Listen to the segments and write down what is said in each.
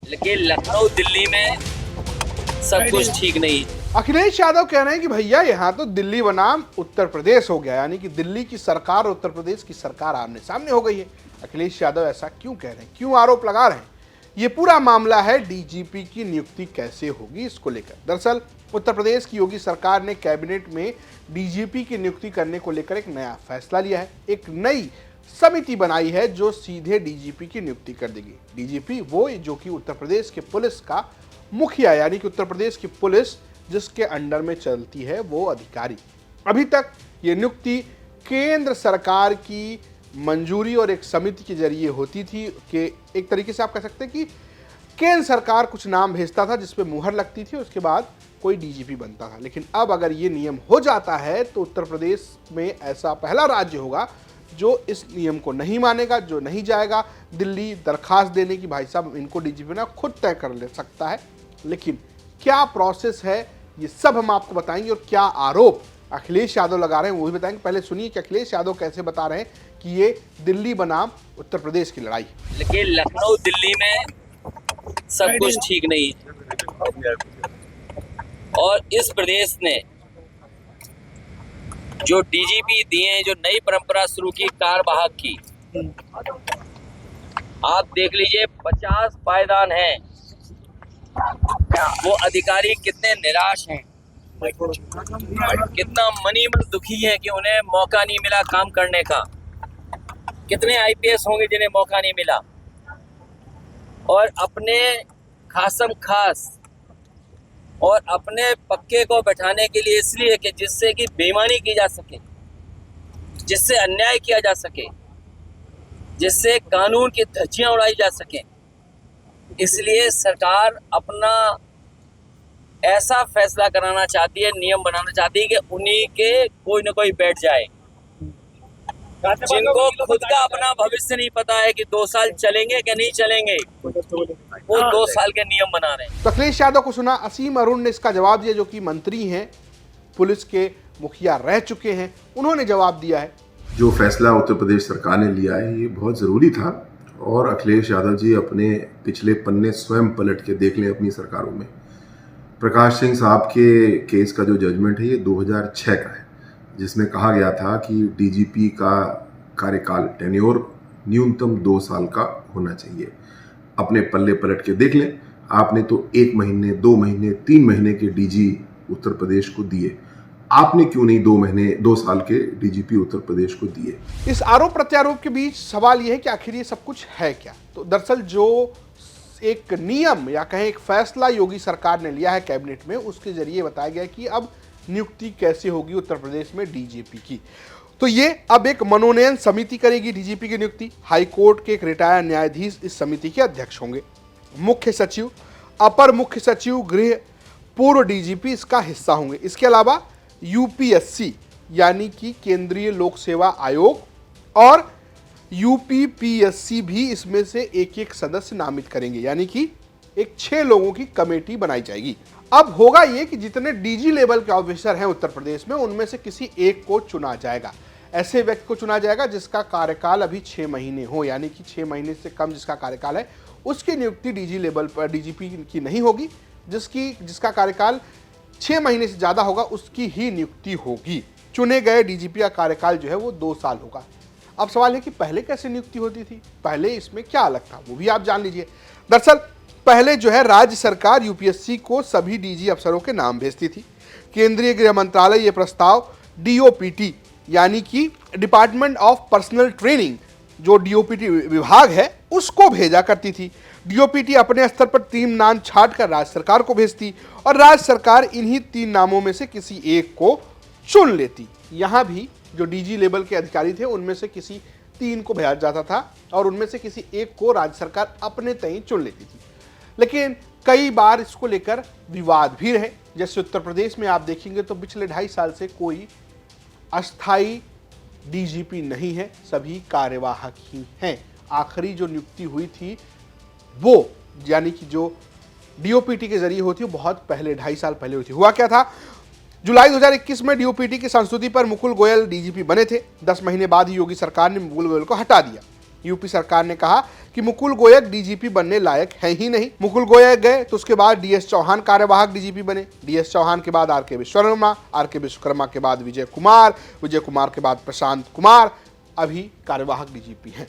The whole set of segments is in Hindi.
लेकिन लखनऊ दिल्ली में सब कुछ ठीक नहीं। अखिलेश यादव कह रहे हैं कि भैया यहाँ तो दिल्ली बनाम उत्तर प्रदेश हो गया, यानी कि दिल्ली की सरकार और उत्तर प्रदेश की सरकार आमने सामने हो गई है। अखिलेश यादव ऐसा क्यों कह रहे हैं, क्यों आरोप लगा रहे हैं? ये पूरा मामला है डीजीपी की नियुक्ति कैसे होगी इसको लेकर। दरअसल उत्तर प्रदेश की योगी सरकार ने कैबिनेट में डीजीपी की नियुक्ति करने को लेकर एक नया फैसला लिया है। एक नई समिति बनाई है जो सीधे डीजीपी की नियुक्ति कर देगी। डीजीपी वो जो कि उत्तर प्रदेश के पुलिस का मुखिया, यानी कि उत्तर प्रदेश की पुलिस जिसके अंडर में चलती है वो अधिकारी। अभी तक ये नियुक्ति केंद्र सरकार की मंजूरी और एक समिति के जरिए होती थी कि एक तरीके से आप कह सकते हैं कि केंद्र सरकार कुछ नाम भेजता था जिस पे मुहर लगती थी, उसके बाद कोई डीजीपी बनता था। लेकिन अब अगर ये नियम हो जाता है तो उत्तर प्रदेश में ऐसा पहला राज्य होगा जो इस नियम को नहीं मानेगा, जो नहीं जाएगा दिल्ली दरखास्त देने की भाई साहब इनको डीजीपी ना खुद तय कर ले सकता है। लेकिन क्या प्रोसेस है ये सब हम आपको बताएंगे, और क्या आरोप अखिलेश यादव लगा रहे हैं वो भी बताएंगे। पहले सुनिए कि अखिलेश यादव कैसे बता रहे हैं कि ये दिल्ली बनाम उत्तर प्रदेश की लड़ाई। लेकिन लखनऊ दिल्ली में सब कुछ ठीक नहीं। और इस प्रदेश ने जो डीजीपी दिए, जो नई परंपरा शुरू की कार्यवाहक की, आप देख लीजिए 50 पायदान हैं। वो अधिकारी कितने निराश हैं, कितना मनी मन दुखी है कि उन्हें मौका नहीं मिला काम करने का। कितने आईपीएस होंगे जिन्हें मौका नहीं मिला, और अपने खासम खास और अपने पक्के को बैठाने के लिए, इसलिए कि जिससे कि बेईमानी की जा सके, जिससे अन्याय किया जा सके, जिससे कानून की धज्जियां उड़ाई जा सके, इसलिए सरकार अपना ऐसा फैसला कराना चाहती है, नियम बनाना चाहती है कि उन्हीं के कोई ना कोई बैठ जाए, जिनको खुद का अपना भविष्य नहीं पता है कि 2 साल चलेंगे कि नहीं चलेंगे, वो 2 साल के नियम बना रहे हैं। तो अखिलेश यादव को सुना, असीम अरुण ने इसका जवाब दिया, जो कि मंत्री हैं, पुलिस के मुखिया रह चुके हैं, उन्होंने जवाब दिया है। जो फैसला उत्तर प्रदेश सरकार ने लिया है ये बहुत ज़रूरी था, और अखिलेश यादव जी अपने पिछले पन्ने स्वयं पलट के देख लें अपनी सरकारों में। प्रकाश सिंह साहब के केस का जो जजमेंट है ये 2006 का है, जिसमें कहा गया था कि डीजीपी का कार्यकाल टेन्योर न्यूनतम 2 साल का होना चाहिए। अपने पल्ले पलट के देख लें, आपने तो 1 महीने, 2 महीने, 3 महीने के डीजी उत्तर प्रदेश को दिए, आपने क्यों नहीं 2 महीने, 2 साल के डीजीपी उत्तर प्रदेश को दिए? इस आरोप प्रत्यारोप के बीच सवाल यह है कि आखिर ये सब कुछ है क्या। तो दरअसल जो एक नियम या कहें एक फैसला योगी सरकार ने लिया है कैबिनेट में, उसके जरिए बताया गया कि अब नियुक्ति कैसे होगी उत्तर प्रदेश में डीजीपी की। तो ये अब एक मनोनयन समिति करेगी डीजीपी की नियुक्ति। हाईकोर्ट के एक रिटायर्ड न्यायाधीश इस समिति के अध्यक्ष होंगे। मुख्य सचिव, अपर मुख्य सचिव गृह, पूर्व डीजीपी इसका हिस्सा होंगे। इसके अलावा यूपीएससी यानी कि केंद्रीय लोक सेवा आयोग और यूपीपीएससी भी इसमें से एक एक सदस्य नामित करेंगे, यानी कि एक 6 लोगों की कमेटी बनाई जाएगी। अब होगा ये कि जितने डीजी लेवल के ऑफिसर हैं उत्तर प्रदेश में, उनमें से किसी एक को चुना जाएगा। ऐसे व्यक्ति को चुना जाएगा जिसका कार्यकाल अभी 6 महीने हो, यानी कि 6 महीने से कम जिसका कार्यकाल है उसकी नियुक्ति डीजी लेवल पर डीजीपी की नहीं होगी। जिसका कार्यकाल 6 महीने से ज़्यादा होगा उसकी ही नियुक्ति होगी। चुने गए डीजीपी का कार्यकाल जो है वो 2 साल होगा। अब सवाल है कि पहले कैसे नियुक्ति होती थी, पहले इसमें क्या अलग था, वो भी आप जान लीजिए। दरअसल पहले जो है राज्य सरकार यूपीएससी को सभी डीजी अफसरों के नाम भेजती थी। केंद्रीय गृह मंत्रालय ये प्रस्ताव डीओपीटी यानी कि डिपार्टमेंट ऑफ पर्सनल ट्रेनिंग, जो डीओपीटी विभाग है, उसको भेजा करती थी। डीओपीटी अपने स्तर पर 3 नाम छांटकर राज्य सरकार को भेजती और राज्य सरकार इन्हीं 3 नामों में से किसी एक को चुन लेती। यहाँ भी जो डीजी लेवल के अधिकारी थे उनमें से किसी 3 को भेजा जाता था और उनमें से किसी एक को राज्य सरकार अपने तय चुन लेती थी। लेकिन कई बार इसको लेकर विवाद भी रहे। जैसे उत्तर प्रदेश में आप देखेंगे तो पिछले 2.5 साल से कोई अस्थाई डीजीपी नहीं है, सभी कार्यवाहक ही हैं। आखिरी जो नियुक्ति हुई थी वो यानी कि जो डीओपीटी के जरिए होती है बहुत पहले, 2.5 साल पहले हुई थी। हुआ क्या था, जुलाई 2021 में डीओपीटी की संस्तुति पर मुकुल गोयल डीजीपी बने थे। 10 महीने बाद ही योगी सरकार ने मुकुल गोयल को हटा दिया। यूपी सरकार ने कहा कि मुकुल गोयल डीजीपी बनने लायक है ही नहीं। मुकुल गोयल गए तो उसके बाद डीएस चौहान कार्यवाहक डीजीपी बने, डीएस चौहान के बाद आरके विश्वकर्मा, आरके विश्वकर्मा के बाद विजय कुमार, विजय कुमार के बाद प्रशांत कुमार अभी कार्यवाहक डीजीपी हैं।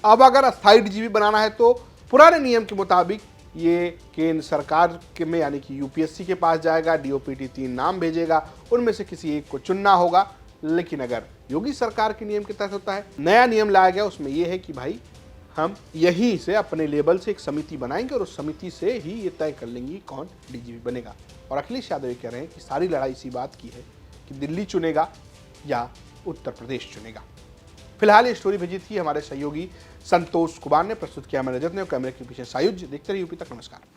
अब अगर अस्थायी डीजीपी बनाना है तो पुराने नियम के मुताबिक ये केंद्र सरकार के में यानी कि यूपीएससी के पास जाएगा, डीओपीटी 3 नाम भेजेगा, उनमें से किसी एक को चुनना होगा। लेकिन अगर योगी सरकार के नियम के तहत होता है, नया नियम लाया गया, उसमें यह है कि भाई हम यहीं से अपने लेवल से एक समिति बनाएंगे और उस समिति से ही ये तय कर लेंगे कौन डीजीपी बनेगा। और अखिलेश यादव ये कह रहे हैं कि सारी लड़ाई इसी बात की है कि दिल्ली चुनेगा या उत्तर प्रदेश चुनेगा। फिलहाल ये स्टोरी भेजी थी हमारे सहयोगी संतोष कुमार ने, प्रस्तुत किया मैंने रजत ने, और कैमरे के पीछे सायुज। देखते रहिए यूपी तक। नमस्कार।